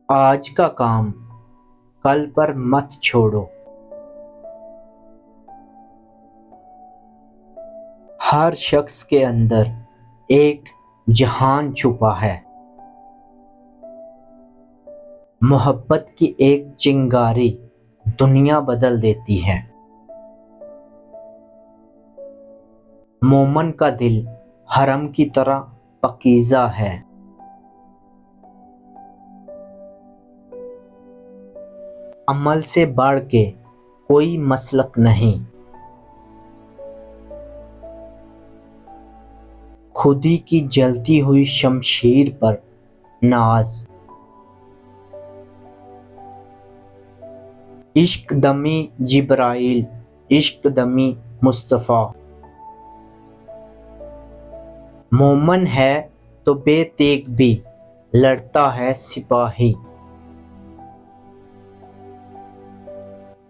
آج کا کام کل پر مت چھوڑو۔ ہر شخص کے اندر ایک جہان چھپا ہے۔ محبت کی ایک چنگاری دنیا بدل دیتی ہے۔ مومن کا دل حرم کی طرح پاکیزہ ہے۔ عمل سے بڑھ کے کوئی مسلک نہیں۔ خودی کی جلتی ہوئی شمشیر پر ناز۔ عشق دمی جبرائیل، عشق دمی مصطفیٰ۔ مومن ہے تو بے تیغ بھی لڑتا ہے سپاہی۔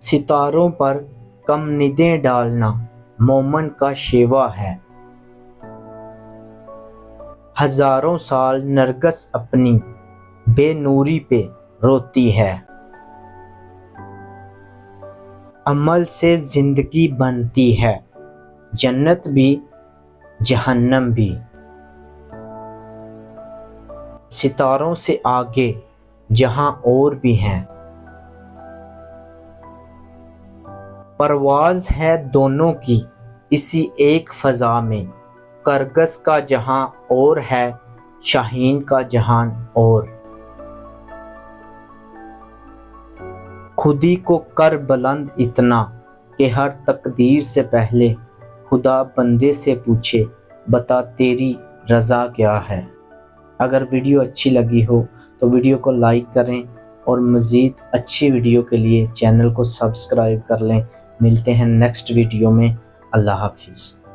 ستاروں پر کم ندیں ڈالنا مومن کا شیوا ہے۔ ہزاروں سال نرگس اپنی بے نوری پہ روتی ہے۔ عمل سے زندگی بنتی ہے، جنت بھی جہنم بھی۔ ستاروں سے آگے جہاں اور بھی ہیں۔ پرواز ہے دونوں کی اسی ایک فضا میں، کرگس کا جہاں اور ہے، شاہین کا جہان اور۔ خودی کو کر بلند اتنا کہ ہر تقدیر سے پہلے خدا بندے سے پوچھے بتا تیری رضا کیا ہے۔ اگر ویڈیو اچھی لگی ہو تو ویڈیو کو لائک کریں اور مزید اچھی ویڈیو کے لیے چینل کو سبسکرائب کر لیں۔ ملتے ہیں نیکسٹ ویڈیو میں۔ اللہ حافظ۔